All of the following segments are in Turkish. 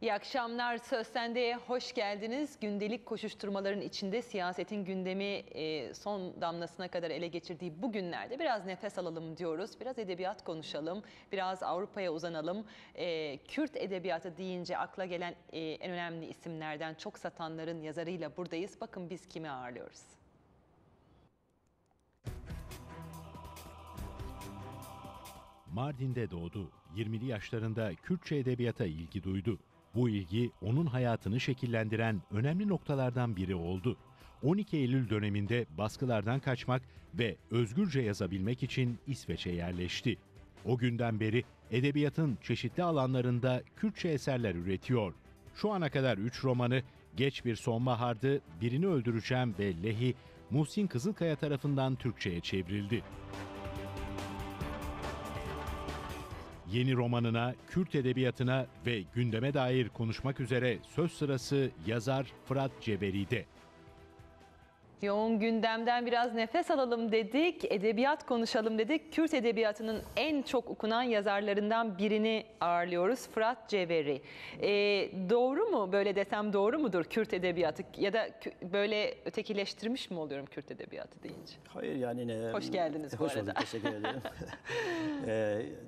İyi akşamlar. Söz Sende'ye hoş geldiniz. Gündelik koşuşturmaların içinde siyasetin gündemi son damlasına kadar ele geçirdiği bu günlerde biraz nefes alalım diyoruz. Biraz edebiyat konuşalım, biraz Avrupa'ya uzanalım. Kürt edebiyatı deyince akla gelen en önemli isimlerden Çok Satanların yazarıyla buradayız. Bakın biz kimi ağırlıyoruz. Mardin'de doğdu. 20'li yaşlarında Kürtçe edebiyata ilgi duydu. Bu ilgi onun hayatını şekillendiren önemli noktalardan biri oldu. 12 Eylül döneminde baskılardan kaçmak ve özgürce yazabilmek için İsveç'e yerleşti. O günden beri edebiyatın çeşitli alanlarında Kürtçe eserler üretiyor. Şu ana kadar 3 romanı Geç Bir Sonbahardı, Birini Öldüreceğim ve Lehi, Muhsin Kızılkaya tarafından Türkçe'ye çevrildi. Yeni romanına, Kürt edebiyatına ve gündeme dair konuşmak üzere söz sırası yazar Fırat Ceberi'de. Yoğun gündemden biraz nefes alalım dedik, edebiyat konuşalım dedik. Kürt edebiyatının en çok okunan yazarlarından birini ağırlıyoruz, Fırat Ceberi. Doğru mu, böyle desem doğru mudur Kürt edebiyatı, ya da böyle ötekileştirmiş mi oluyorum Kürt edebiyatı deyince? Hayır yani... Hoş geldiniz bu arada. Hoş bulduk, teşekkür ederim.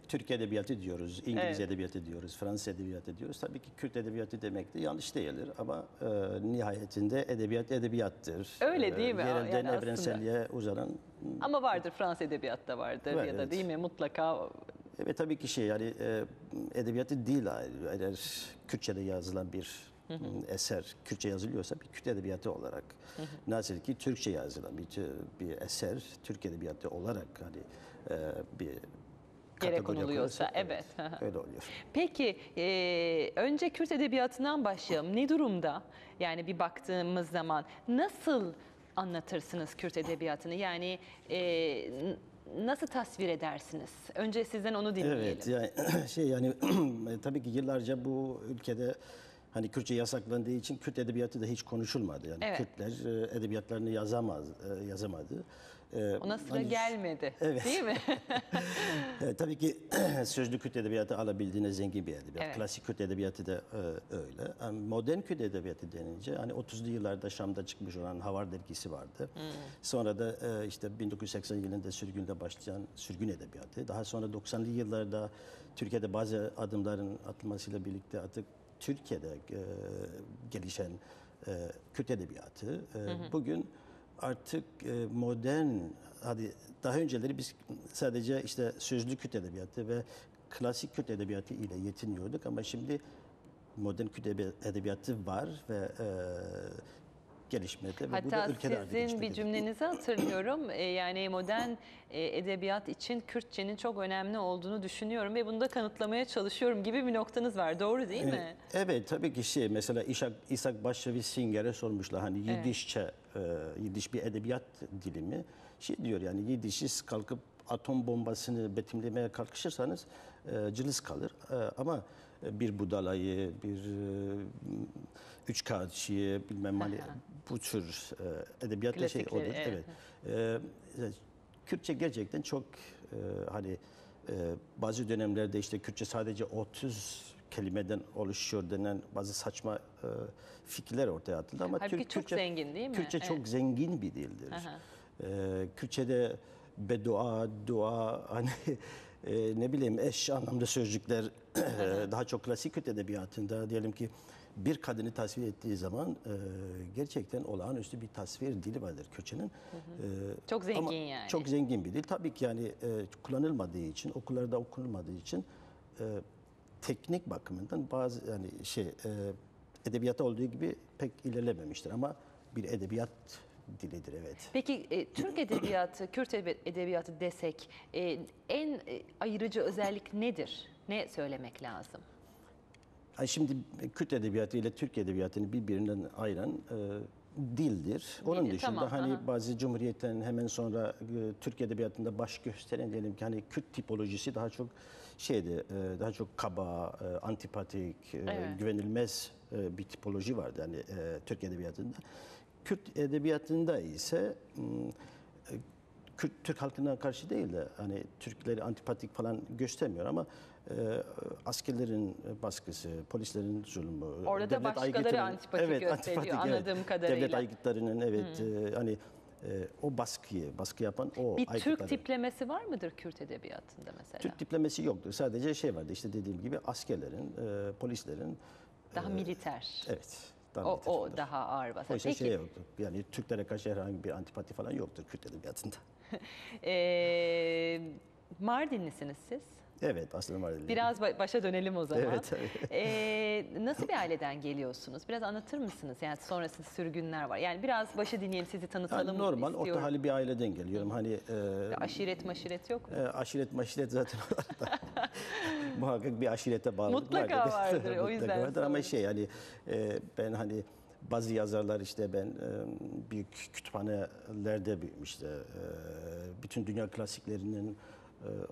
Türk edebiyatı diyoruz, İngiliz edebiyatı diyoruz, Fransız edebiyatı diyoruz. Tabii ki Kürt edebiyatı demek de yanlış değildir ama nihayetinde edebiyat edebiyattır. Öyle değil mi? Yerelden Yani evrenselliğe uzanan... Ama vardır, Fransız edebiyatta vardır ya da değil mi mutlaka? Evet, tabii ki yani edebiyatı değil, eğer Kürtçe'de yazılan bir eser Kürtçe yazılıyorsa bir Kürt edebiyatı olarak, nasıl ki Türkçe yazılan bir eser Türk edebiyatı olarak hani bir gerek konuluyorsa, evet. Öyle oluyor. Peki, önce Kürt edebiyatından başlayalım. Ne durumda? Yani bir baktığımız zaman nasıl anlatırsınız Kürt edebiyatını? Yani nasıl tasvir edersiniz? Önce sizden onu dinleyelim. Evet, yani tabii ki yıllarca bu ülkede hani Kürtçe yasaklandığı için Kürt edebiyatı da hiç konuşulmadı. Yani evet. Kürtler edebiyatlarını yazamadı. Ona sıra gelmedi, evet. Değil mi? Tabii ki sözlü Kürt edebiyatı alabildiğine zengin bir edebiyat. Evet. Klasik Kürt edebiyatı da öyle. Yani modern Kürt edebiyatı denince hani 30'lu yıllarda Şam'da çıkmış olan Havar dergisi vardı. Sonra da işte 1980 yılında sürgünde başlayan sürgün edebiyatı. Daha sonra 90'lı yıllarda Türkiye'de bazı adımların atılmasıyla birlikte artık Türkiye'de gelişen Kürt edebiyatı bugün artık modern, hadi daha önceleri biz sadece işte sözlü Kürt edebiyatı ve klasik Kürt edebiyatı ile yetiniyorduk ama şimdi modern Kürt edebiyatı var ve gelişmekte. Hatta sizin bir cümlenizi hatırlıyorum. Yani modern edebiyat için Kürtçenin çok önemli olduğunu düşünüyorum ve bunu da kanıtlamaya çalışıyorum gibi bir noktanız var. Doğru değil mi? Evet, tabii ki mesela İshak Başçavi Singer'e sormuşlar hani Yidişçe, Yidiş bir edebiyat dilimi. Diyor yani Yidiş'i kalkıp atom bombasını betimlemeye kalkışırsanız cılız kalır. Ama bir Budalayı, bir Üç Kağıtçı'yı bilmem hani bu tür edebiyatla şey olur. Evet. Kürtçe gerçekten çok hani bazı dönemlerde işte Kürtçe sadece 30 kelimeden oluşuyor denen bazı saçma fikirler ortaya atıldı ama Halbuki çok zengin değil mi? Kürtçe çok zengin bir dildir. Kürtçe'de beddua, dua, hani ne bileyim eş anlamda sözcükler daha çok klasik Kürt edebiyatında diyelim ki bir kadını tasvir ettiği zaman gerçekten olağanüstü bir tasvir dili vardır Kürtçenin. Çok zengin yani. Çok zengin bir dil. Tabii ki yani kullanılmadığı için, okullarda okunulmadığı için teknik bakımından bazı yani edebiyatta olduğu gibi pek ilerlememiştir ama bir edebiyat dilidir, evet. Peki Türk edebiyatı, Kürt edebiyatı desek en ayırıcı özellik nedir? Ne söylemek lazım? Şimdi Kürt edebiyatı ile Türk edebiyatını birbirinden ayıran dildir. Onun dışında hani bazı cumhuriyetlerin hemen sonra Türk edebiyatında baş gösteren diyelim ki hani Kürt tipolojisi daha çok daha çok kaba, antipatik, güvenilmez bir tipoloji vardı yani Türk edebiyatında. Kürt edebiyatında ise Türk halkına karşı değil de hani Türkleri antipatik falan göstermiyor ama askerlerin baskısı, polislerin zulmü, Orada da başkaları antipatik gösteriyor anladığım kadarıyla. Devlet aygıtlarının hani o baskı yapan o Bir aygıtları. Türk tiplemesi var mıdır Kürt edebiyatında mesela? Türk tiplemesi yoktur. Sadece şey vardı işte dediğim gibi askerlerin, polislerin. Daha militer. Evet. O daha ağır basar. Oysa Peki, şey yoktu. Yani Türklere karşı herhangi bir antipati falan yoktur Kürt edebiyatında. Mardinlisiniz siz. Evet, aslında var. Biraz başa dönelim o zaman. Evet, Nasıl bir aileden geliyorsunuz? Biraz anlatır mısınız? Yani sonrasında sürgünler var. Yani biraz başı dinleyelim, sizi tanıtalım Yani normal, istiyorum. orta hali bir aileden geliyorum. Hani Aşiret maşiret yok mu? aşiret maşiret zaten muhakkak bir aşirete bağlılık Mutlaka vardır, o yüzden vardır ama sordum. yani ben hani bazı yazarlar işte ben büyük kütüphanelerde büyümüş işte bütün dünya klasiklerinin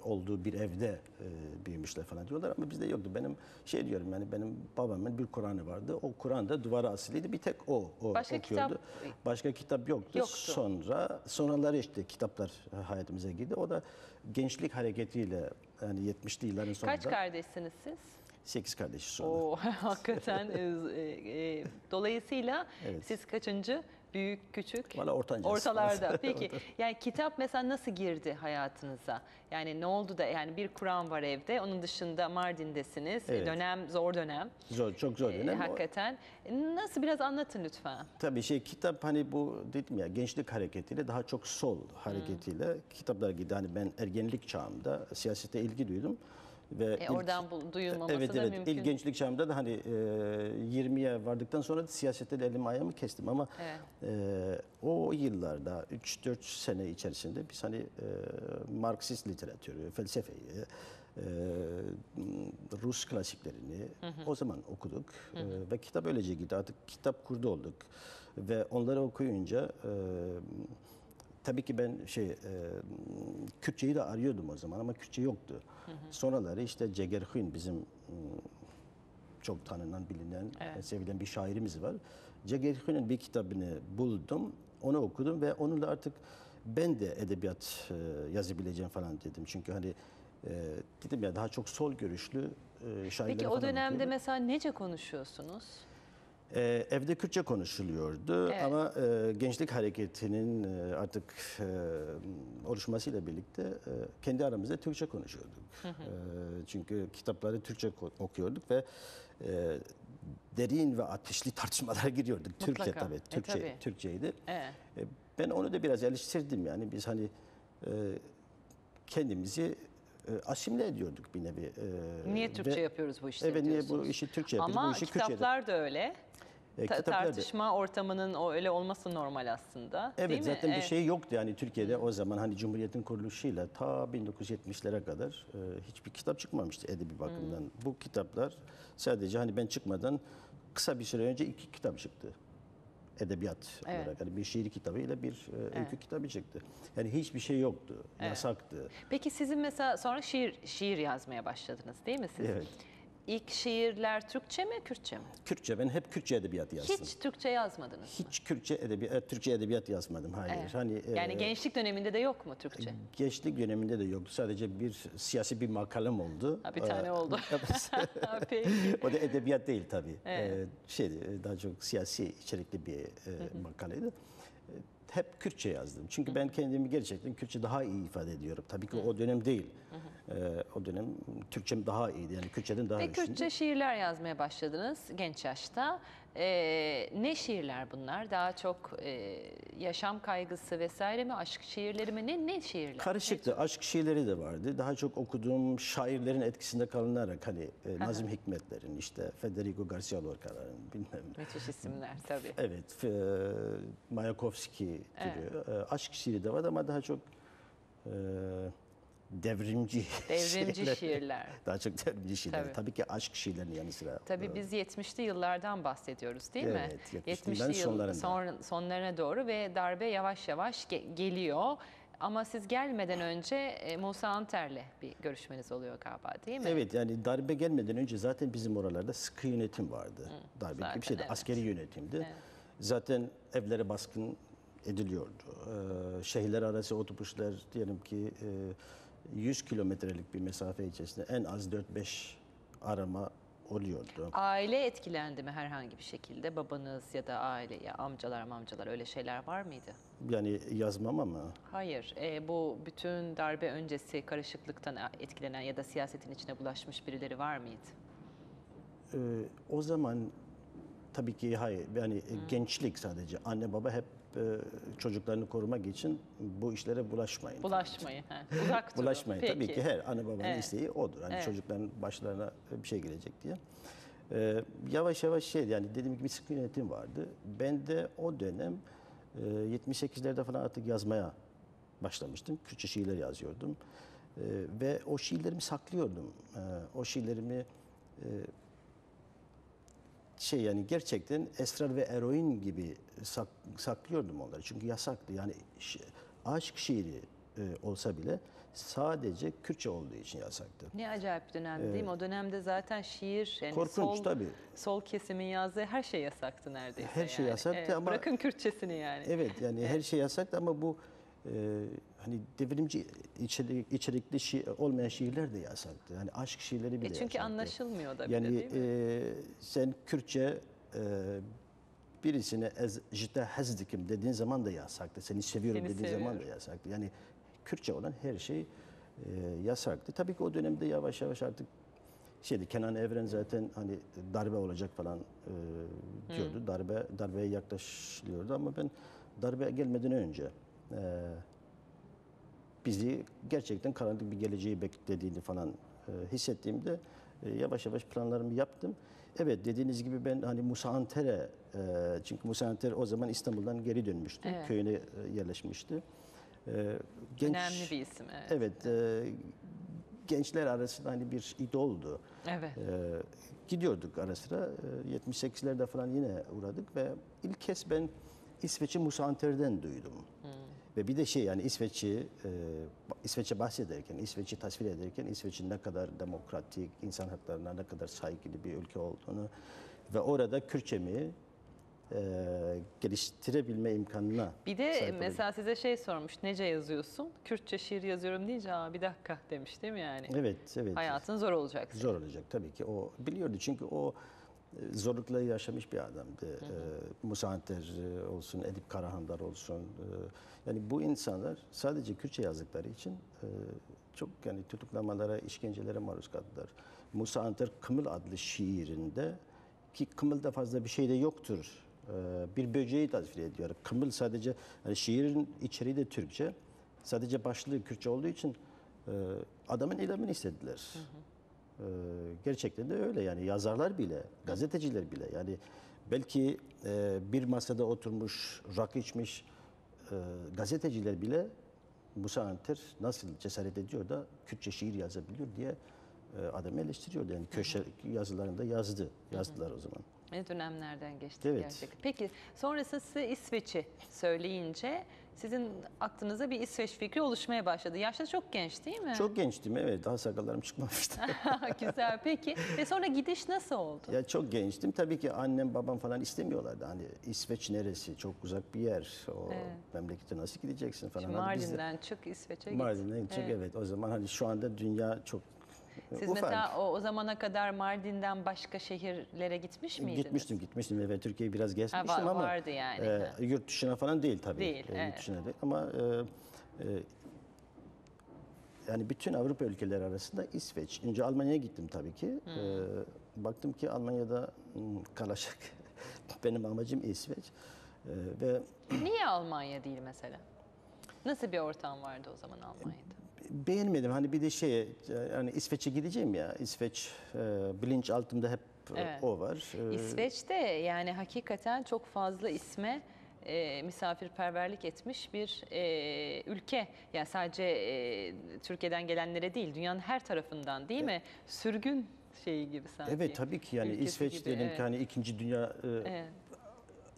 olduğu bir evde büyümüşler falan diyorlar ama bizde yoktu. Benim şey diyorum yani benim babamın bir Kur'an'ı vardı. O Kur'an da duvara asılıydı. Bir tek o Başka okuyordu. Başka kitap yoktu. Sonraları işte kitaplar hayatımıza girdi. O da gençlik hareketiyle yani 70'li yılların sonunda. Kaç kardeşsiniz siz? 8 kardeşi sonra. Oo, hakikaten. Dolayısıyla siz kaçıncı? Büyük, küçük? Valla ortancası. Ortalarda. Peki yani kitap mesela nasıl girdi hayatınıza? Yani ne oldu da yani bir Kur'an var evde. Onun dışında Mardin'desiniz. Evet. Dönem zor dönem. Çok zor dönem. Hakikaten. Nasıl biraz anlatın lütfen. Tabii kitap hani bu dedim ya gençlik hareketiyle daha çok sol hareketiyle kitaplar girdi. Hani ben ergenlik çağımda siyasete ilgi duydum. Ve Oradan duyulmaması evet, da evet. mümkün. İlk gençlik çağımda da hani 20'ye vardıktan sonra da siyasette de elimi ayağımı kestim ama o yıllarda 3-4 sene içerisinde biz hani Marksist literatürü, felsefeyi, Rus klasiklerini o zaman okuduk ve kitap öylece gitti. Artık kitap kurdu olduk ve onları okuyunca tabii ki ben Kürtçeyi de arıyordum o zaman ama Kürtçe yoktu. Sonraları işte Cegerhün bizim çok tanınan, bilinen, sevilen bir şairimiz var. Cegerhün'ün bir kitabını buldum, onu okudum ve onunla artık ben de edebiyat yazabileceğim falan dedim. Çünkü hani dedim ya daha çok sol görüşlü şairler Peki o falan dönemde okuyordum. mesela nece konuşuyorsunuz? Evde Kürtçe konuşuluyordu ama gençlik hareketinin artık oluşmasıyla birlikte kendi aramızda Türkçe konuşuyorduk. Çünkü kitapları Türkçe okuyorduk ve derin ve ateşli tartışmalara giriyorduk. Mutlaka. Türkçe tabii, Tabii. Türkçeydi. Evet. Ben onu da biraz eleştirdim yani biz hani kendimizi asimile ediyorduk bir nevi. Niye Türkçe yapıyoruz bu işleri Evet, niye diyorsunuz? bu işi Türkçe yapıyoruz? Ama Bu işi Kürtçe kitaplar da öyle. kitaplar da- Tartışma ortamının öyle olması normal aslında. Evet, değil mi? zaten bir şey yoktu yani Türkiye'de o zaman hani Cumhuriyet'in kuruluşuyla ta 1970'lere kadar hiçbir kitap çıkmamıştı edebi bakımdan. Bu kitaplar sadece hani ben çıkmadan kısa bir süre önce 2 kitap çıktı. Edebiyat olarak hani bir şiir kitabı ile bir öykü kitabı çıktı. Yani hiçbir şey yoktu, yasaktı. Peki sizin mesela sonra şiir yazmaya başladınız değil mi siz? Evet. İlk şiirler Türkçe mi, Kürtçe mi? Kürtçe, ben hep Kürtçe edebiyat yazdım. Hiç Türkçe yazmadınız. Hiç Türkçe edebiyat yazmadım, hayır. Evet. Hani Yani gençlik döneminde de yok mu Türkçe? gençlik döneminde de yoktu. Sadece bir siyasi bir makalem oldu. Ha, bir tane oldu. Peki. O da edebiyat değil tabii. Daha çok siyasi içerikli bir makaleydi. Hep Kürtçe yazdım. Çünkü ben kendimi gerçekten Kürtçe daha iyi ifade ediyorum. Tabii ki o dönem değil. O dönem Türkçem daha iyiydi. Yani Kürtçeden daha Ve üstündü. Kürtçe şiirler yazmaya başladınız genç yaşta. Ne şiirler bunlar? Daha çok yaşam kaygısı vesaire mi? Aşk şiirleri mi? Ne şiirler? Karışıktı. Aşk şiirleri de vardı. Daha çok okuduğum şairlerin etkisinde kalınarak hani Nazım Hikmetler'in, işte Federico Garcia Lorca'ların bilmem. Müthiş isimler tabii. Evet, Mayakovski türü. Aşk şiiri de var ama daha çok devrimci şiirler. Daha çok devrimci şiirler. Tabii. Tabii ki aşk şiirlerinin yanı sıra. Tabii biz 70'li yıllardan bahsediyoruz değil mi? Evet, 70'li yılların sonlarına doğru ve darbe yavaş yavaş geliyor. Ama siz gelmeden önce Musa Anter'le bir görüşmeniz oluyor galiba değil mi? Evet, yani darbe gelmeden önce zaten bizim oralarda sıkı yönetim vardı. Darbe gibi bir şeydi. evet. Askeri yönetimdi. Zaten evlere baskın ediliyordu. Şehirler arası otobüsler diyelim ki 100 kilometrelik bir mesafe içerisinde en az 4-5 arama oluyordu. Aile etkilendi mi herhangi bir şekilde? Babanız ya da aile, ya amcalar öyle şeyler var mıydı? Yani yazmam ama Hayır. Bu bütün darbe öncesi karışıklıktan etkilenen ya da siyasetin içine bulaşmış birileri var mıydı? o zaman tabii ki hayır. Yani gençlik sadece. Anne baba hep çocuklarını korumak için bu işlere bulaşmayın. Bulaşmayın. Uzak durun. Bulaşmayın. Peki. Tabii ki her anne babanın Evet. isteği odur. Hani Evet. çocukların başlarına bir şey gelecek diye. Yavaş yavaş şey yani dediğim gibi sıkı yönetim vardı. Ben de o dönem 78'lerde falan artık yazmaya başlamıştım. Kürtçe şiirler yazıyordum. Ve o şiirlerimi saklıyordum. O şiirlerimi şey yani gerçekten esrar ve eroin gibi saklıyordum onları. Çünkü yasaktı. Yani aşk şiiri olsa bile sadece Kürtçe olduğu için yasaktı. Ne acayip bir dönem değil mi? O dönemde zaten şiir, yani Korkunç tabii. sol kesimin yazdığı her şey yasaktı neredeyse. Her şey yani. yasaktı Evet, ama- bırakın Kürtçesini yani. Evet yani her şey yasaktı ama bu hani devrimci içerikli olmayan şiirler de yasaktı. Yani aşk şiirleri bile Çünkü yasaktı. anlaşılmıyor da bile Yani değil mi? sen Kürtçe birisine jite hezdikim dediğin zaman da yasaktı. Seni seviyorum Seni dediğin zaman da seviyorum. yasaktı. Yani Kürtçe olan her şey yasaktı. Tabii ki o dönemde yavaş yavaş artık Kenan Evren zaten hani darbe olacak falan diyordu. Darbeye yaklaşılıyordu ama ben darbe gelmeden önce bizi gerçekten karanlık bir geleceği beklediğini falan hissettiğimde yavaş yavaş planlarımı yaptım. Evet dediğiniz gibi ben hani Musa Anter'e çünkü Musa Anter o zaman İstanbul'dan geri dönmüştü. Evet. Köyüne yerleşmişti. Önemli bir isim. Evet. Evet, gençler arasında hani bir idoldu. Evet. Gidiyorduk ara sıra. 78'lerde falan yine uğradık ve ilk kez ben İsveç'i Musa Anter'den duydum. Ve bir de yani İsveç'e bahsederken, İsveç'i tasvir ederken İsveç'in ne kadar demokratik, insan haklarına ne kadar saygılı bir ülke olduğunu ve orada Kürtçemi geliştirebilme imkanına Bir de sahip mesela size şey sormuş, nece yazıyorsun? Kürtçe şiir yazıyorum deyince bir dakika demiş değil mi yani? Evet, evet. Hayatın zor olacak. senin. Zor olacak tabii ki. O biliyordu çünkü o zorlukları yaşamış bir adamdı. Musa Anter olsun, Edip Karahandar olsun. Yani bu insanlar sadece Kürtçe yazdıkları için çok yani tutuklamalara, işkencelere maruz kaldılar. Musa Anter Kımıl adlı şiirinde ki Kımıl'da fazla bir şey de yoktur. Bir böceği tasvir ediyor. Kımıl sadece yani şiirin içeriği de Türkçe. Sadece başlığı Kürtçe olduğu için adamın eylemini istediler. Gerçekten de öyle yani yazarlar bile, gazeteciler bile yani belki bir masada oturmuş, rakı içmiş gazeteciler bile Musa Anter nasıl cesaret ediyor da Kürtçe şiir yazabiliyor diye adamı eleştiriyordu. Yani köşe yazılarında yazdılar o zaman. Ne dönemlerden geçtik Evet. gerçekten. Peki sonrasında size İsveç'i söyleyince sizin aklınıza bir İsveç fikri oluşmaya başladı. Yaşta çok genç değil mi? Çok gençtim evet daha sakallarım çıkmamıştı. Güzel peki. Ve sonra gidiş nasıl oldu? Ya çok gençtim. Tabii ki annem babam falan istemiyorlardı. Hani İsveç neresi? Çok uzak bir yer. O memlekete nasıl gideceksin falan. Şimdi Hani biz de- Mardin'den çık İsveç'e git. Mardin'den çok evet. O zaman hani şu anda dünya çok Siz ufak. mesela o zamana kadar Mardin'den başka şehirlere gitmiş miydiniz? Gitmiştim evet Türkiye'yi biraz gezmiştim ama vardı yani. yurt dışına falan değil tabii. Değil, evet. Yurt dışına değil ama yani bütün Avrupa ülkeleri arasında İsveç. Önce Almanya'ya gittim tabii ki. Baktım ki Almanya'da kalacak. Benim amacım İsveç. Ve Niye Almanya değil mesela? Nasıl bir ortam vardı o zaman Almanya'da? beğenmedim. Hani bir de yani İsveç'e gideceğim ya. İsveç bilinç altımda hep Evet. o var. İsveç'te yani hakikaten çok fazla isme misafirperverlik etmiş bir ülke. Yani sadece Türkiye'den gelenlere değil, dünyanın her tarafından değil mi? Sürgün şeyi gibi sanki. Evet tabii ki yani Ülkesi İsveç gibi, diyelim evet. ki hani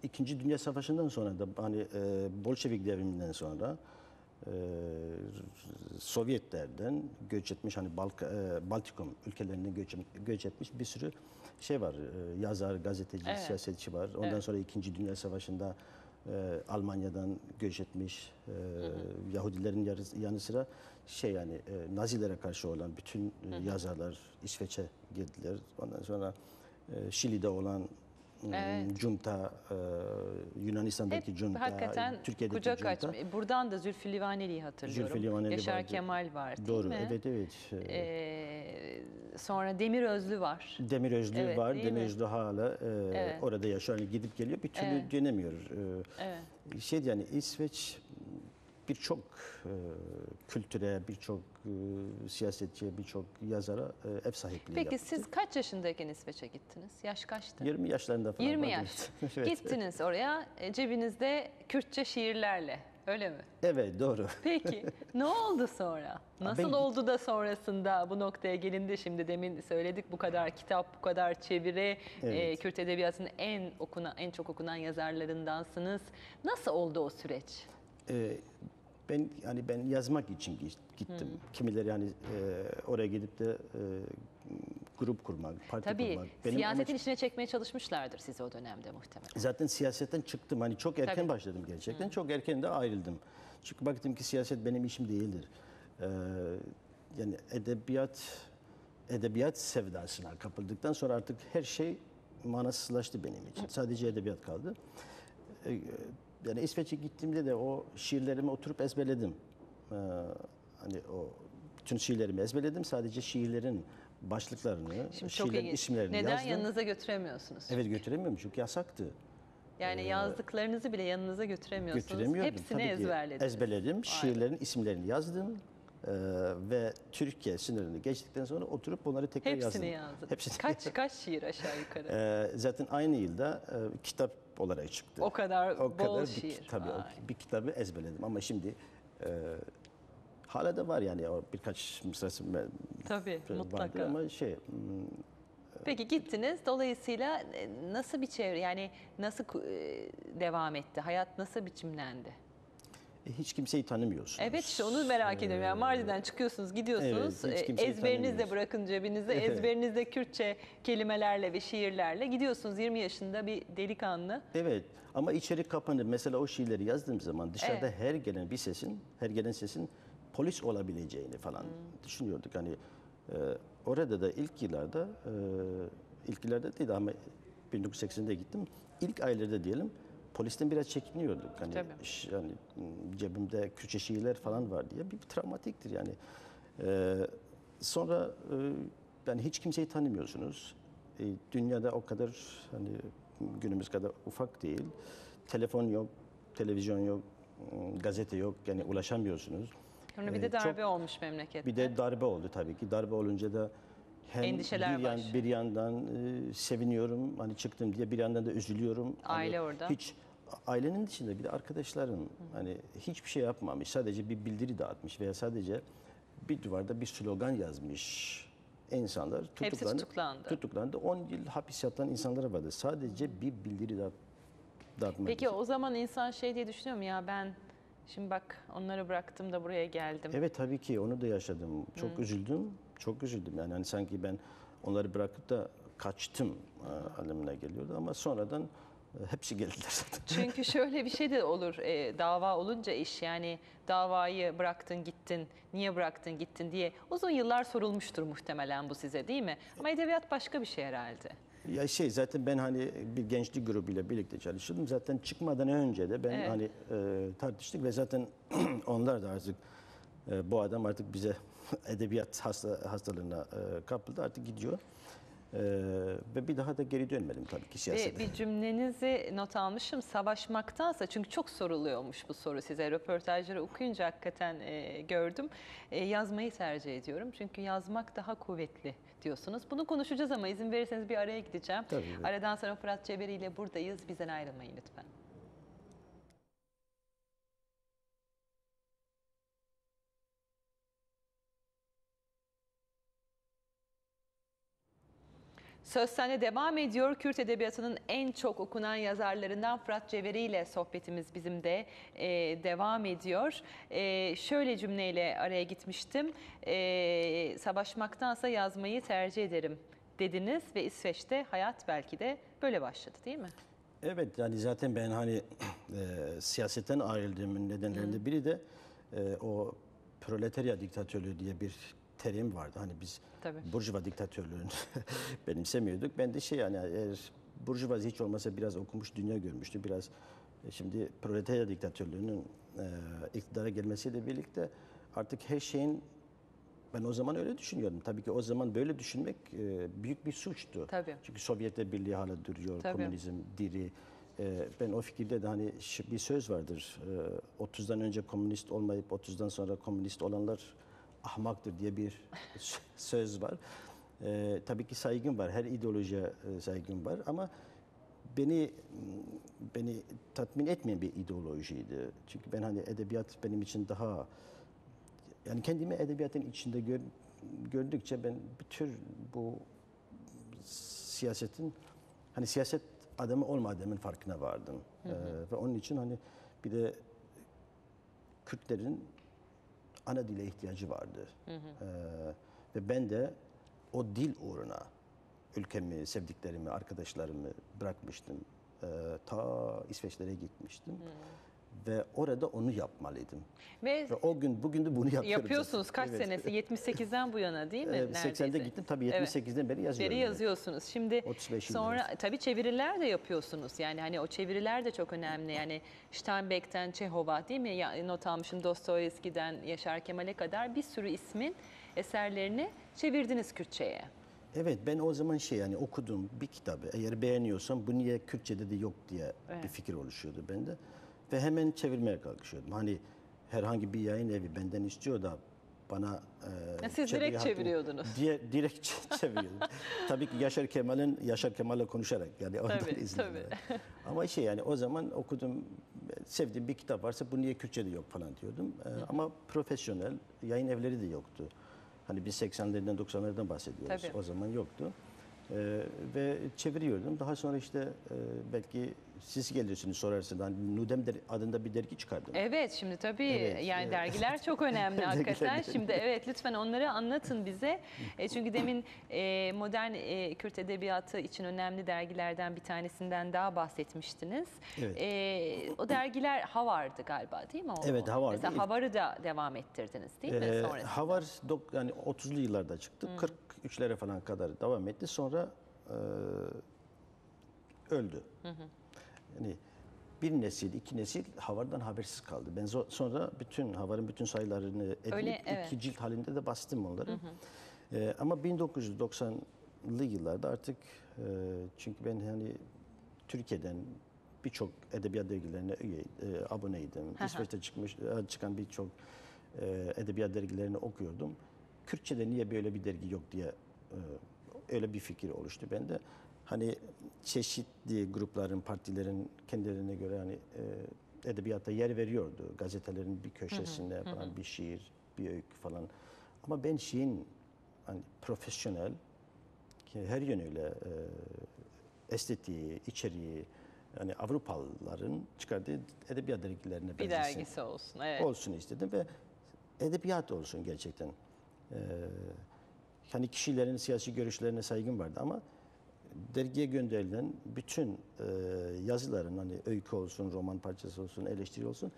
İkinci Dünya Savaşı'ndan sonra da hani Bolşevik devriminden sonra Sovyetlerden göç etmiş hani Baltikum ülkelerinden göç etmiş bir sürü şey var. Yazar, gazeteci, Evet. siyasetçi var. Ondan sonra İkinci Dünya Savaşı'nda Almanya'dan göç etmiş Yahudilerin yanı sıra yani Nazilere karşı olan bütün yazarlar İsveç'e girdiler. Ondan sonra Şili'de olan junta, Yunanistan'daki junta, Hakikaten Türkiye'deki kucak junta. açma. Buradan da Zülfü Livaneli'yi hatırlıyorum. Zülfü Livaneli Yaşar vardı. Kemal var değil Doğru, mi? evet. Sonra Demir Özlü var. Demir Özlü Evet, var. değil Demir mi? Özlü hala Evet. orada yaşıyor. Yani gidip geliyor. Bir türlü Evet. dönemiyor. Evet. Yani İsveç birçok kültüre, birçok siyasetçiye, birçok yazara ev sahipliği Peki yaptı. siz kaç yaşındayken İsveç'e gittiniz? Yaş kaçtı? 20 yaşlarında falan. 20 vardım. yaş. Evet. Gittiniz oraya cebinizde Kürtçe şiirlerle. Öyle mi? Evet, doğru. Peki ne oldu sonra? Nasıl Ben- oldu da sonrasında bu noktaya gelindi? Şimdi demin söyledik, bu kadar kitap, bu kadar çeviri, Evet. Kürt edebiyatının en çok okunan yazarlarındansınız. Nasıl oldu o süreç? Ben yazmak için gittim. Kimileri oraya gidip de grup kurmak, parti Tabii kurmak. siyasetin içine çekmeye çalışmışlardır sizi o dönemde muhtemelen. Zaten siyasetten çıktım. Çok erken Tabii. başladım gerçekten. Çok erken de ayrıldım. Çünkü baktım ki siyaset benim işim değildir. Yani edebiyat sevdasına kapıldıktan sonra artık her şey manasızlaştı benim için. Sadece edebiyat kaldı. Yani İsveç'e gittiğimde de o şiirlerimi oturup ezberledim. O bütün şiirlerimi ezberledim. Sadece şiirlerin başlıklarını, Şimdi çok şiirlerin ilginç. isimlerini Neden yazdım. yanınıza götüremiyorsunuz? Evet, götüremiyorum çünkü yasaktı. Yani yazdıklarınızı bile yanınıza götüremiyorsunuz. Götüremiyordum. Hepsini Tabii ki ezberlediniz. ezberledim. Şiirlerin isimlerini yazdım. Ve Türkiye sınırını geçtikten sonra oturup bunları tekrar yazdım. Hepsini yazdınız. Hepsini. Kaç şiir aşağı yukarı? Zaten aynı yılda kitap olarak çıktı. O kadar bol şiir. Tabii Vay. bir kitabı ezberledim ama şimdi hala da var yani o birkaç mısrası Tabii vardır mutlaka. ama Peki gittiniz. Dolayısıyla nasıl bir çevre, yani nasıl devam etti? Hayat nasıl biçimlendi? hiç kimseyi tanımıyorsunuz. Evet, işte onu merak ediyorum. Yani Mardin'den çıkıyorsunuz, gidiyorsunuz. Evet, hiç kimseyi Ezberinizi de tanımıyorsun. bırakın cebinizde. Evet. Ezberinizde Kürtçe kelimelerle ve şiirlerle gidiyorsunuz. 20 yaşında bir delikanlı. Evet ama içeri kapanır. Mesela o şiirleri yazdığım zaman dışarıda her gelen sesin polis olabileceğini falan düşünüyorduk. Orada da ilk yıllarda değil ama 1980'de gittim. İlk aylarda diyelim polisten biraz çekiniyorduk. Tabii. Cebimde Kürtçe şiirler falan var diye bir travmatiktir yani. Sonra hiç kimseyi tanımıyorsunuz. Dünyada o kadar günümüz kadar ufak değil. Telefon yok, televizyon yok, gazete yok. Yani ulaşamıyorsunuz. Sonra bir de darbe olmuş memlekette. Bir de darbe oldu tabii ki. Darbe olunca da hem Endişeler başlıyor. bir yandan seviniyorum çıktım diye, bir yandan da üzülüyorum. Aile orada. Hiç ailenin dışında bir de arkadaşlarım hiçbir şey yapmamış. Sadece bir bildiri dağıtmış veya sadece bir duvarda bir slogan yazmış insanlar Hepsi tutuklandı. tutuklandı. 10 yıl hapis yatan insanlar vardı. Sadece bir bildiri dağıtmak Peki için. o zaman insan diye düşünüyor mu, ya ben şimdi bak onları bıraktım da buraya geldim. Evet, tabii ki onu da yaşadım. Çok üzüldüm. Çok üzüldüm. Yani sanki ben onları bırakıp da kaçtım anlamına geliyordu ama sonradan hepsi geldiler zaten. Çünkü şöyle bir şey de olur, dava olunca iş, yani davayı bıraktın gittin, niye bıraktın gittin diye uzun yıllar sorulmuştur muhtemelen bu size, değil mi? Ama edebiyat başka bir şey herhalde. Ya zaten ben bir gençlik grubuyla birlikte çalışıyordum. Zaten çıkmadan önce de ben tartıştık ve zaten onlar da artık bu adam artık bize edebiyat hastalığına kapıldı, artık gidiyor. Ve bir daha da geri dönmedim tabii ki siyasete. Ve bir cümlenizi not almışım, savaşmaktansa, çünkü çok soruluyormuş bu soru size, röportajları okuyunca hakikaten gördüm. Yazmayı tercih ediyorum çünkü yazmak daha kuvvetli diyorsunuz. Bunu konuşacağız ama izin verirseniz bir araya gideceğim. Tabii, evet. Aradan sonra Fırat Çeveri ile buradayız, bizden ayrılmayın lütfen. Söz Sende devam ediyor. Kürt Edebiyatı'nın en çok okunan yazarlarından Fırat Çeveri ile sohbetimiz bizim de devam ediyor. Şöyle cümleyle araya gitmiştim. Savaşmaktansa yazmayı tercih ederim dediniz ve İsveç'te hayat belki de böyle başladı, değil mi? Evet, zaten ben siyasetten ayrıldığımın nedenlerinden biri de o proletarya diktatörlüğü diye bir terim vardı. Hani biz Tabii. burjuva diktatörlüğünü benimsemiyorduk. Ben de yani eğer burjuvazi hiç olmasa biraz okumuş, dünya görmüştü. Biraz şimdi proletarya diktatörlüğünün iktidara gelmesiyle birlikte artık her şeyin, ben o zaman öyle düşünüyordum. Tabii ki o zaman böyle düşünmek büyük bir suçtu. Tabii. Çünkü Sovyetler Birliği hala duruyor, Tabii. komünizm diri. Ben o fikirde de hani bir söz vardır. 30'dan önce komünist olmayıp 30'dan sonra komünist olanlar ahmaktır diye bir söz var. Tabii ki saygım var, her ideolojiye saygım var ama beni tatmin etmeyen bir ideolojiydi. Çünkü ben hani edebiyat benim için daha, yani kendimi edebiyatın içinde gördükçe ben bütün bu siyasetin, hani siyaset adamı olmadığımın farkına vardım. Ve onun için hani bir de Kürtlerin ana dile ihtiyacı vardı. Ve ben de o dil uğruna ülkemi, sevdiklerimi, arkadaşlarımı bırakmıştım. Ta İsveçlere gitmiştim. Ve orada onu yapmalıydım. Ve Ve o gün, bugün de bunu yapıyorum. yapıyorsunuz zaten. kaç Evet. senesi? 78'den bu yana değil mi? 80'de neredeyse? gittim. Tabii Evet. 78'den beri yazıyorum. Beri evet. yazıyorsunuz. Şimdi 35 yıl sonra evet. tabii çeviriler de yapıyorsunuz. Yani hani o çeviriler de çok önemli. Yani Steinbeck'ten Çehov'a değil mi? Ya, not almışım, Dostoyevski'den Yaşar Kemal'e kadar bir sürü ismin eserlerini çevirdiniz Kürtçe'ye. Evet, ben o zaman yani okuduğum bir kitabı eğer beğeniyorsam bu niye Kürtçe'de de yok diye bir fikir oluşuyordu bende. Ve hemen çevirmeye kalkışıyordum. Hani herhangi bir yayın evi benden istiyor da bana Siz direkt çeviriyordunuz. Direkt çeviriyordum. Tabii ki Yaşar Kemal'le konuşarak yani ondan Tabii, izlenerek. Ama yani o zaman okudum, sevdiğim bir kitap varsa bu niye Kürtçe'de yok falan diyordum. Ama profesyonel yayın evleri de yoktu. Hani biz 80'lerden 90'lardan bahsediyoruz. Tabii. O zaman yoktu. Ve çeviriyordum. Daha sonra işte belki siz gelirsiniz sorarsınız. Hani Nudem adında bir dergi çıkardım. Evet, şimdi tabii Evet, yani evet. dergiler çok önemli hakikaten. Dergiler. Şimdi evet, lütfen onları anlatın bize. Çünkü demin modern Kürt edebiyatı için önemli dergilerden bir tanesinden daha bahsetmiştiniz. Evet. O dergiler Havar'dı galiba değil mi? Evet, Havar'dı. Mesela Havar'ı da devam ettirdiniz değil mi sonrasında? Havar yani 30'lu yıllarda çıktı. 43'lere falan kadar devam etti. Sonra öldü. Yani bir nesil, iki nesil Havar'dan habersiz kaldı. Ben sonra Havar'ın bütün sayılarını edinip Öyle, evet. 2 cilt halinde de bastım onları. Ama 1990'lı yıllarda artık çünkü ben hani Türkiye'den birçok edebiyat dergilerine aboneydim. İsveç'te çıkan birçok edebiyat dergilerini okuyordum. Kürtçe'de niye böyle bir dergi yok diye öyle bir fikir oluştu bende. Hani çeşitli grupların, partilerin kendilerine göre hani edebiyata yer veriyordu. Gazetelerin bir köşesinde falan bir şiir, bir öykü falan. Ama ben şiirin hani profesyonel, her yönüyle estetiği, içeriği, yani Avrupalıların çıkardığı edebiyat dergilerine Bir benzesin. dergisi olsun. Evet. Olsun istedim ve edebiyat olsun gerçekten. Hani kişilerin siyasi görüşlerine saygım vardı ama dergiye gönderilen bütün yazıların hani öykü olsun, roman parçası olsun, eleştiri olsun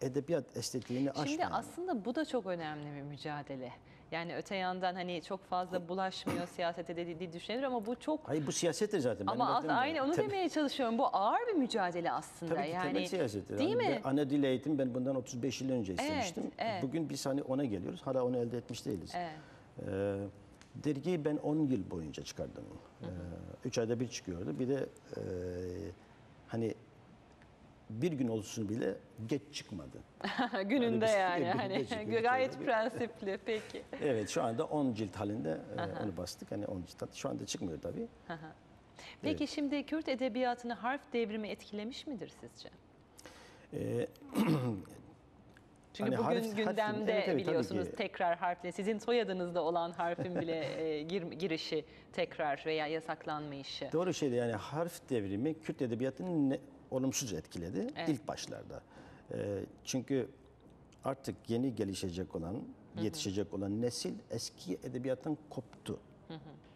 edebiyat estetiğini aşmayan. Şimdi aslında bu da çok önemli bir mücadele. Yani öte yandan hani çok fazla bulaşmıyor siyasete dediği düşünülür ama bu çok... Hayır bu siyasettir zaten. Ama Benim baktığımda. aynı onu Tabii- demeye çalışıyorum. Bu ağır bir mücadele aslında. Tabii ki yani temel siyasettir. değil Hani mi? ana dil eğitim ben bundan 35 yıl önce istemiştim. evet. Bugün biz hani ona geliyoruz. Hala onu elde etmiş değiliz. Evet. Dergiyi ben 10 yıl boyunca çıkardım. 3 ayda bir çıkıyordu. Bir de hani bir gün olsun bile geç çıkmadı. Gününde Yani yani. gününde Hani çıkıyor, gayet tabii. prensipli. Peki. Evet şu anda 10 cilt halinde onu bastık. Hani 10 cilt. Şu anda çıkmıyor tabii. Peki şimdi Kürt edebiyatını harf devrimi etkilemiş midir sizce? Çünkü Hani bugün gündemde evet, tabii biliyorsunuz ki. tekrar harfle, sizin soyadınızda olan harfin bile girişi tekrar veya yasaklanmayışı. Doğru şeydi yani harf devrimi Kürt edebiyatını olumsuz etkiledi ilk başlarda. Çünkü artık yeni gelişecek olan, yetişecek olan nesil eski edebiyattan koptu.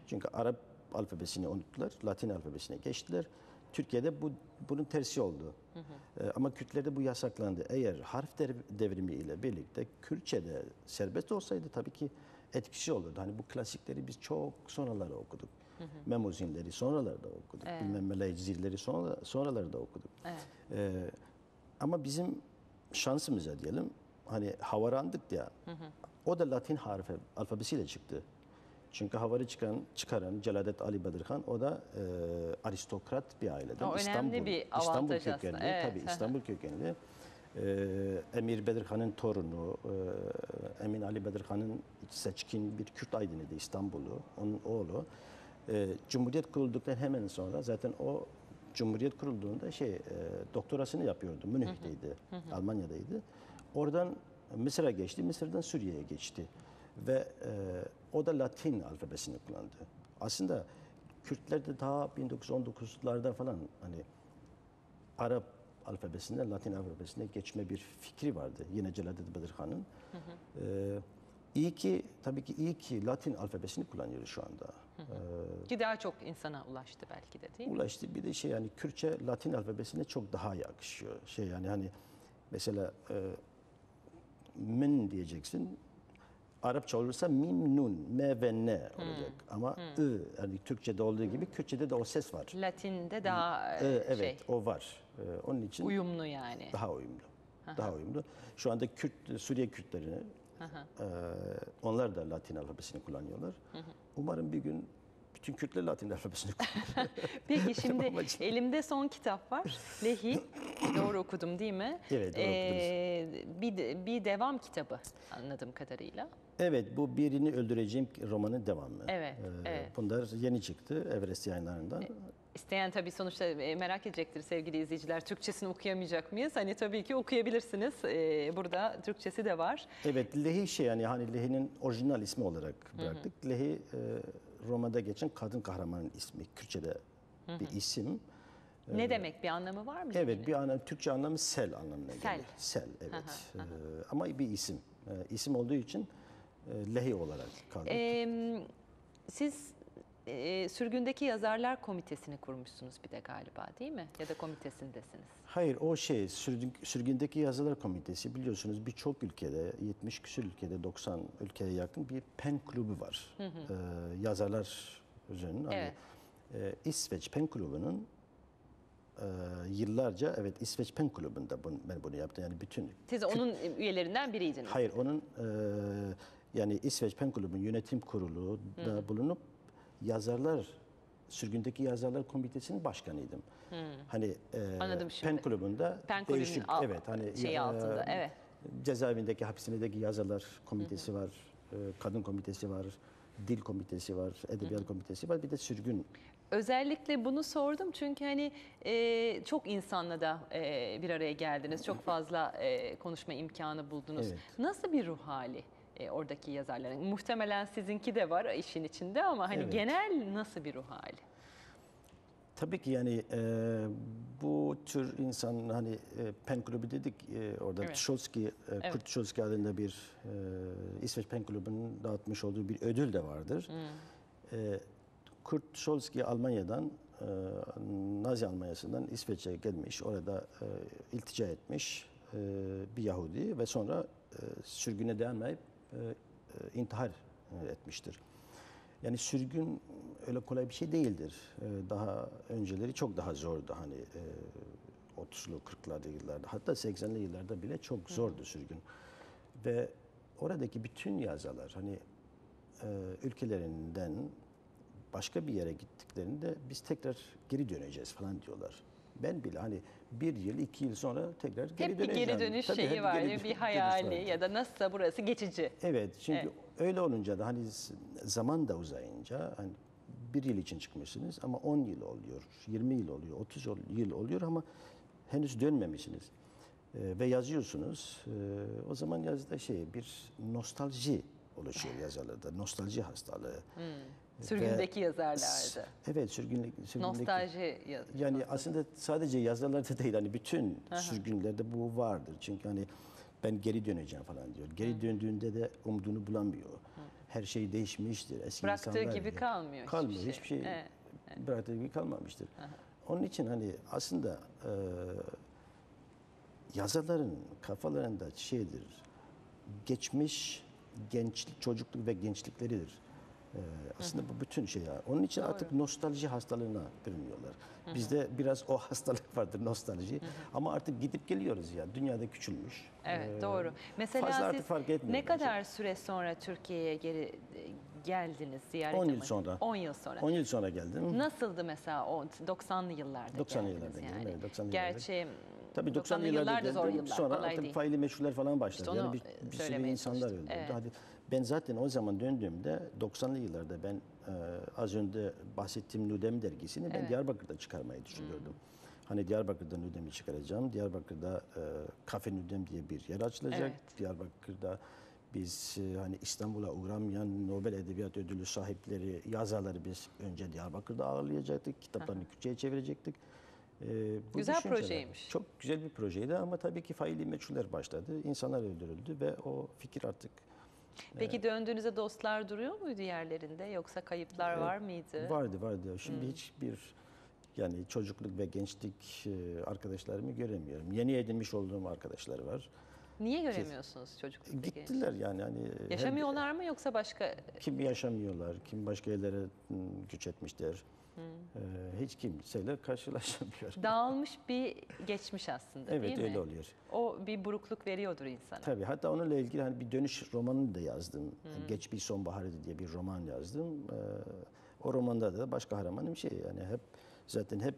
Çünkü Arap alfabesini unuttular, Latin alfabesine geçtiler. Türkiye'de bunun tersi oldu. Ama Kürtlerde bu yasaklandı. Eğer harf devrimi ile birlikte Kürtçe'de serbest olsaydı tabii ki etkisi olurdu. Hani bu klasikleri biz çok sonraları okuduk. Memozinleri sonralarda okuduk. Bilmem Melezilleri sonralarda okuduk. Ama bizim şansımıza diyelim hani havarandık ya. O da Latin harfi alfabesiyle çıktı. Çünkü havarı çıkaran Celadet Ali Bedirhan o da aristokrat bir aileden. O önemli bir İstanbul avantaj kökenli. aslında. Evet. Tabii İstanbul kökenli. Emir Bedirhan'ın torunu, Emin Ali Bedirhan'ın seçkin bir Kürt aydınıydı İstanbullu, onun oğlu. Cumhuriyet kurulduktan hemen sonra zaten o Cumhuriyet kurulduğunda doktorasını yapıyordu. Münih'teydi, Almanya'daydı. Oradan Mısır'a geçti, Mısır'dan Suriye'ye geçti. Ve o da Latin alfabesini kullandı. Aslında Kürtler de daha 1919'larda falan hani Arap alfabesinden Latin alfabesine geçme bir fikri vardı. Yine Celadet Bedirhan'ın. Tabii ki iyi ki Latin alfabesini kullanıyoruz şu anda. Ki daha çok insana ulaştı belki de değil mi? Ulaştı. Bir de yani Kürtçe Latin alfabesine çok daha yakışıyor. Yani hani mesela min diyeceksin. Arapça olursa mim, nun, me ve ne olacak. Ama yani Türkçe'de olduğu gibi Kürtçe'de de o ses var. Latin'de daha Evet, o var. Onun için uyumlu yani. daha uyumlu. Daha uyumlu. Şu anda Suriye Kürtlerini onlar da Latin alfabesini kullanıyorlar. Umarım bir gün bütün Kürtler Latin alfabesini kullanır. Peki şimdi elimde son kitap var. Lehi. Doğru okudum değil mi? Evet, doğru okudunuz. Bir devam kitabı anladığım kadarıyla. Evet, bu Birini Öldüreceğim romanın devamı. Evet, evet. Bunlar yeni çıktı Everest yayınlarından. İsteyen tabii sonuçta merak edecektir sevgili izleyiciler. Türkçesini okuyamayacak mıyız? Hani tabii ki okuyabilirsiniz. Burada Türkçesi de var. Evet, Lehi yani hani Lehi'nin orijinal ismi olarak bıraktık. Lehi romanda geçen kadın kahramanın ismi. Kürtçe'de bir isim. Ne demek, bir anlamı var mı? Evet, Türkçe anlamı sel anlamına geliyor. Sel, evet. Ama bir isim. İsim olduğu için Lehi olarak kaldı. Siz Sürgündeki Yazarlar Komitesi'ni kurmuşsunuz bir de galiba değil mi? Ya da komitesindesiniz. Hayır, o Sürgündeki Yazarlar Komitesi biliyorsunuz birçok ülkede, 70 küsur ülkede, 90 ülkeye yakın bir pen klubu var. Yazarlar üzerine. Evet. İsveç Pen Klubu'nun yıllarca İsveç Pen Klubu'nda ben bunu yaptım. Yani bütün Siz onun üyelerinden biriydiniz. Hayır, onun yani İsveç Pen Klubu'nun yönetim kurulunda bulunup Sürgündeki Yazarlar Komitesi'nin başkanıydım. Hani Anladım şimdi. Pen Klubu'nda Pen Kulübü'nün şeyi altında, evet. Cezaevindeki, hapishanedeki yazarlar komitesi var, kadın komitesi var, dil komitesi var, edebiyat komitesi var, bir de sürgün. Özellikle bunu sordum çünkü hani çok insanla da bir araya geldiniz, çok fazla konuşma imkanı buldunuz. Evet. Nasıl bir ruh hali oradaki yazarların? Muhtemelen sizinki de var işin içinde ama hani Evet. genel nasıl bir ruh hali? Tabii ki yani bu tür insan hani Pen Klubu dedik orada Evet. Tucholsky, Kurt Tucholsky adında bir İsveç Pen Klubu'nun dağıtmış olduğu bir ödül de vardır. Kurt Tucholsky Almanya'dan, Nazi Almanya'sından İsveç'e gelmiş, orada iltica etmiş bir Yahudi ve sonra sürgüne dayanmayıp intihar etmiştir. Yani sürgün öyle kolay bir şey değildir. Daha önceleri çok daha zordu hani 30'lu 40'larda yıllarda hatta 80'li yıllarda bile çok zordu sürgün. Ve oradaki bütün yazarlar hani ülkelerinden başka bir yere gittiklerinde biz tekrar geri döneceğiz falan diyorlar. Ben bile hani 1 yıl, 2 yıl sonra tekrar geri Hep bir döneceğim. geri dönüş Tabii, şeyi hep var, geri bir dönüş hayali vardır. ya da nasılsa burası geçici. Evet, çünkü öyle olunca da hani zaman da uzayınca hani 1 yıl için çıkmışsınız ama 10 yıl oluyor, 20 yıl oluyor, 30 yıl oluyor ama henüz dönmemişsiniz. Ve yazıyorsunuz. O zaman yazıda bir nostalji oluşuyor yazarlarda, nostalji hastalığı. Sürgündeki yazarlarda. Evet, sürgündeki. Nostalji Yani aslında sadece yazarlarda değil, hani bütün sürgünlerde bu vardır. Çünkü hani ben geri döneceğim falan diyor. Geri döndüğünde de umduğunu bulamıyor. Her şey değişmiştir. Eski Bıraktığı insanlar gibi kalmıyor hiçbir Kalmıyor, şey. hiçbir şey Evet, bıraktığı gibi kalmamıştır. Onun için hani aslında yazarların kafalarında şeydir, geçmiş gençlik, çocukluk ve gençlikleridir. Aslında bu bütün şey ya. Onun için artık nostalji hastalığına bürünüyorlar. Bizde biraz o hastalık vardır, nostalji. Ama artık gidip geliyoruz ya. Dünyada küçülmüş. Evet, doğru. Mesela fazla siz artık fark etmiyor ne bence. kadar süre sonra Türkiye'ye geri geldiniz, ziyaret 10 yıl amaçlı? sonra. 10 yıl sonra. 10 yıl sonra geldim. Nasıldı mesela o 90'lı yıllarda 90'lı geldiniz yıllarda geldim, yani? evet, 90'lı Gerçi Tabii 90'lı 90'lı yıllarda yıllar da zor geldim. yıllar, Sonra kolay artık değil. faili meşruller falan başladı. İşte onu Yani bir sürü söylemeye insanlar çalıştım. öldürdü. Evet. Hadi ben zaten o zaman döndüğümde 90'lı yıllarda ben az önce bahsettiğim Nudem dergisini ben Diyarbakır'da çıkarmayı düşünüyordum. Hani Diyarbakır'da Nudem'i çıkaracağım. Diyarbakır'da Kafe Nudem diye bir yer açılacak. Evet. Diyarbakır'da biz hani İstanbul'a uğramayan Nobel Edebiyat Ödülü sahipleri, yazarları biz önce Diyarbakır'da ağırlayacaktık. Kitaplarını Kürtçe'ye çevirecektik. Bu Güzel düşünceler projeymiş. Çok güzel bir projeydi ama tabii ki faili meçhuller başladı. İnsanlar öldürüldü ve o fikir artık Peki döndüğünüzde dostlar duruyor muydu yerlerinde yoksa kayıplar var mıydı? vardı. Şimdi hiçbir yani çocukluk ve gençlik arkadaşlarımı göremiyorum. Yeni edinmiş olduğum arkadaşlar var. Niye göremiyorsunuz çocukluktaki? Gittiler yani hani Yaşamıyorlar mı yoksa başka? kim yaşamıyorlar, kim başka yerlere göç etmişler. Hiç kimseyle karşılaşamıyor. Dağılmış bir geçmiş aslında değil Evet mi? öyle oluyor. O bir burukluk veriyordur insana. Tabii hatta onunla ilgili hani bir dönüş romanını da yazdım. Geç bir sonbaharı diye bir roman yazdım. O romanda da baş kahramanım şey yani zaten hep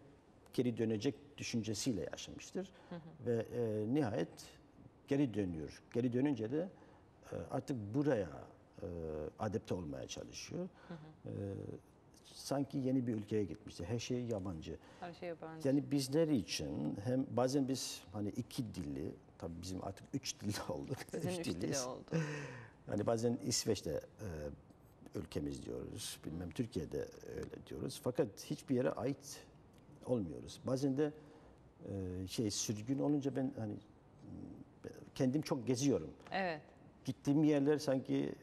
geri dönecek düşüncesiyle yaşamıştır. Ve nihayet geri dönüyor. Geri dönünce de artık buraya adapte olmaya çalışıyor. Sanki yeni bir ülkeye gitmişti. Her şey yabancı. Her şey yabancı. Yani bizler için hem bazen biz hani iki dilli, tabii bizim artık üç dilli olduk. Sizin üç dili dilliyiz. oldu. Yani bazen İsveç'te ülkemiz diyoruz, bilmem Türkiye'de öyle diyoruz. Fakat hiçbir yere ait olmuyoruz. Bazen de sürgün olunca ben hani kendim çok geziyorum. Evet. Gittiğim yerler sanki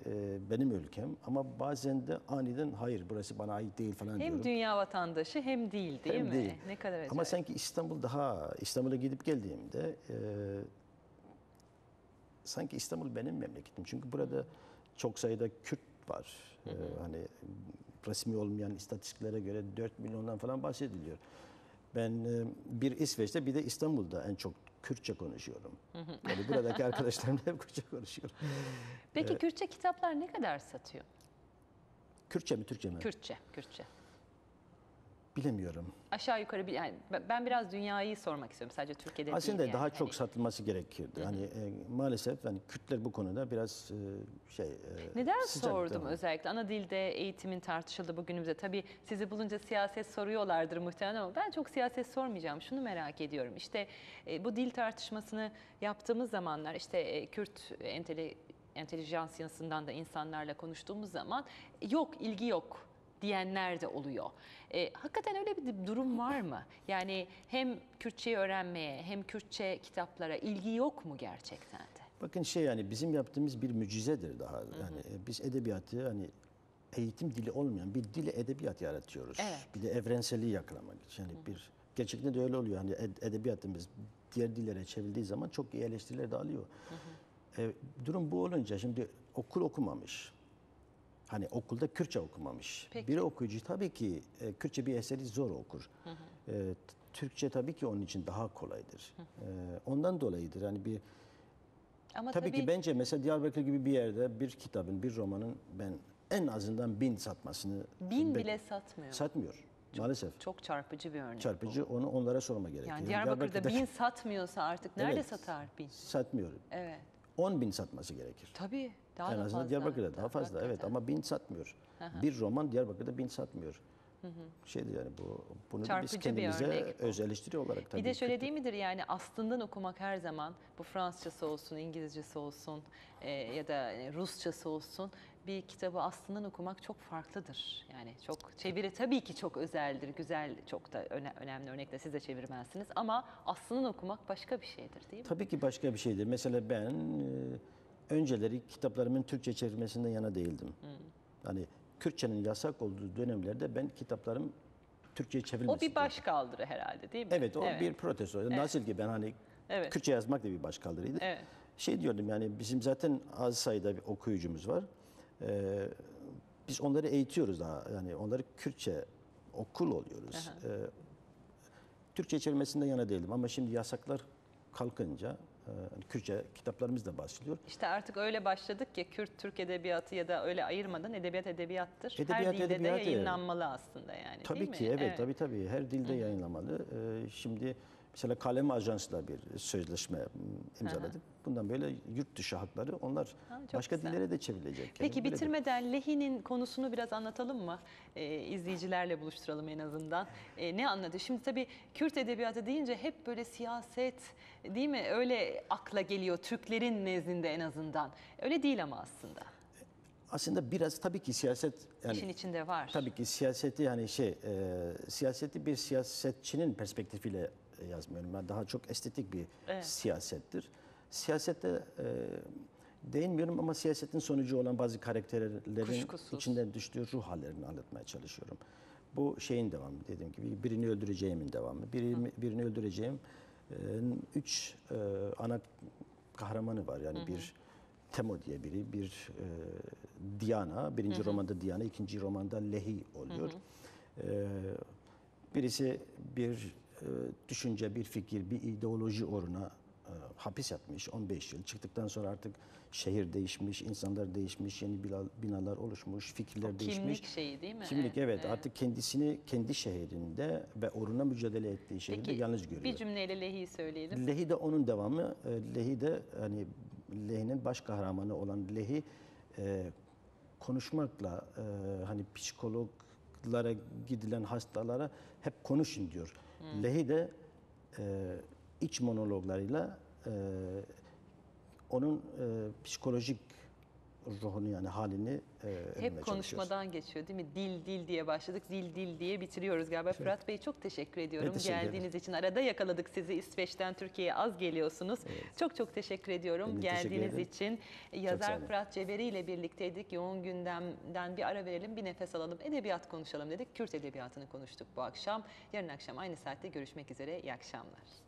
benim ülkem ama bazen de aniden hayır burası bana ait değil falan diyorum. Hem dünya vatandaşı hem değil değil Hem mi? değil. Ne kadar acayip. Ama sanki İstanbul'a gidip geldiğimde sanki İstanbul benim memleketim. Çünkü burada çok sayıda Kürt var. Hani resmi olmayan istatistiklere göre 4 milyondan falan bahsediliyor. Ben bir İsveç'te bir de İstanbul'da en çok Kürtçe konuşuyorum. Yani buradaki arkadaşlarımla hep Kürtçe konuşuyorum. Peki Kürtçe kitaplar ne kadar satıyor? Kürtçe mi Türkçe mi? Kürtçe. Bilemiyorum. Aşağı yukarı yani ben biraz dünyayı sormak istiyorum. Sadece Türkiye'de Aslında değil yani. daha çok Hani satılması gerekirdi. Hani maalesef hani Kürtler bu konuda biraz neden sıcak sordum tamam. özellikle? Ana dilde eğitimin tartışıldığı bugünümüzde. Tabii sizi bulunca siyaset soruyorlardır muhtemelen ama ben çok siyaset sormayacağım. Şunu merak ediyorum. İşte bu dil tartışmasını yaptığımız zamanlar işte Kürt entelijansiyasından da insanlarla konuştuğumuz zaman yok, ilgi yok diyenler de oluyor. Hakikaten öyle bir durum var mı? Yani hem Kürtçeyi öğrenmeye hem Kürtçe kitaplara ilgi yok mu gerçekten de? Bakın yani bizim yaptığımız bir mucizedir daha. Yani biz edebiyatı hani eğitim dili olmayan bir dil edebiyat yaratıyoruz. Evet. Bir de evrenselliği yakalamak için. Yani gerçekten de öyle oluyor. Hani edebiyatımız diğer dillere çevrildiği zaman çok iyi eleştiriler de alıyor. Durum bu olunca şimdi okul okumamış. Hani okulda Kürtçe okumamış. Peki. Bir okuyucu tabii ki Kürtçe bir eseri zor okur. Türkçe tabii ki onun için daha kolaydır. Ondan dolayıdır. Hani Ama tabii ki bence mesela Diyarbakır gibi bir yerde bir kitabın, bir romanın ben en azından 1000 satmasını 1000 bile satmıyor. satmıyor. Maalesef. Çok çarpıcı bir örnek. Çarpıcı onlara sorma gerekiyor. Yani Diyarbakır'da 1000 satmıyorsa artık nerede Evet. satar 1000? satmıyor. Evet. 10.000 satması gerekir. Tabii. Daha En da azından fazla. Diyarbakır'da daha fazla evet Hakikaten. ama 1000 satmıyor. Bir roman Diyarbakır'da 1000 satmıyor. Şeydir yani bunu da biz Çarpıcı bir kendimize örnek bu. öz eleştiri olarak tabii Bir de şöyle Kürt'ü- değil midir yani aslından okumak her zaman bu Fransızcası olsun, İngilizcesi olsun ya da Rusçası olsun bir kitabı aslından okumak çok farklıdır. Yani çok çeviri tabii ki çok özeldir, güzel çok da önemli örnekle siz de çevirmensiniz ama aslından okumak başka bir şeydir değil mi? Tabii ki başka bir şeydir. Mesela ben önceleri kitaplarımın Türkçe çevirmesinden yana değildim. Hani Kürtçenin yasak olduğu dönemlerde ben kitaplarım Türkçe'ye çevrilmesi. O bir başkaldırı herhalde değil mi? Evet, o bir protesto. Nasıl ki ben hani Evet. Kürtçe yazmak da bir başkaldırıydı. Evet. Şey diyordum, yani bizim zaten az sayıda bir okuyucumuz var. Biz onları eğitiyoruz daha. Yani onları Kürtçe okul oluyoruz. Türkçe çevirmesinden yana değilim ama şimdi yasaklar kalkınca Kürtçe kitaplarımız da başlıyor. İşte artık öyle başladık ki Kürt, Türk edebiyatı ya da öyle ayırmadan edebiyat edebiyattır. Her Edebiyat, dilde edebiyat, de yayınlanmalı aslında yani, Tabii değil mi? ki, evet, tabii. Her dilde yayınlamalı. Şimdi mesela Kalem Ajans'la bir sözleşme imzaladık. Bundan böyle yurt dışı hakları onlar çok başka güzel. dillere de çevrilecek. Peki Yani böyle bitirmeden Lehi'nin konusunu biraz anlatalım mı? İzleyicilerle buluşturalım en azından. Ne anladı? Şimdi tabii Kürt edebiyatı deyince hep böyle siyaset, değil mi? Öyle akla geliyor Türklerin nezdinde en azından. Öyle değil ama aslında. aslında biraz tabii ki siyaset, yani İşin içinde var. tabii ki siyaseti, yani siyaseti bir siyasetçinin perspektifiyle yazmıyorum. Ben daha çok estetik bir siyasettir. Siyasette değinmiyorum ama siyasetin sonucu olan bazı karakterlerin Kuşkusuz. içinden düştüğü ruh hallerini anlatmaya çalışıyorum. Bu şeyin devamı, dediğim gibi birini öldüreceğimin devamı. Birini öldüreceğim 3 ana kahramanı var. Yani bir Temo diye biri, bir Diana, birinci romanda Diana, ikinci romanda Lehi oluyor. Birisi bir düşünce, bir fikir, bir ideoloji uğruna hapis yatmış 15 yıl. Çıktıktan sonra artık şehir değişmiş, insanlar değişmiş, yeni binalar oluşmuş, fikirler değişmiş. Kimlik şeyi değil mi? Kimlik, evet. Artık kendisini kendi şehrinde ve uğruna mücadele ettiği şehirde Peki, yalnız görüyor. bir cümleyle Lehi'yi söyleyelim. Lehi de onun devamı. Lehi de hani Lehi'nin baş kahramanı olan Lehi konuşmakla hani psikologlara gidilen hastalara hep konuşun diyor. Lehi de iç monologlarıyla onun psikolojik ruhunu, yani halini Hep konuşmadan geçiyor değil mi? Dil diye başladık, dil diye bitiriyoruz galiba. Fırat Bey, çok teşekkür ediyorum teşekkür ederim. geldiğiniz için. Arada yakaladık sizi, İsveç'ten Türkiye'ye az geliyorsunuz. Çok teşekkür ediyorum Ben de teşekkür geldiğiniz ederim. için. sağ Yazar olun. Fırat Ceberi ile birlikteydik. Yoğun gündemden bir ara verelim, bir nefes alalım. Edebiyat konuşalım dedik. Kürt edebiyatını konuştuk bu akşam. Yarın akşam aynı saatte görüşmek üzere. İyi akşamlar.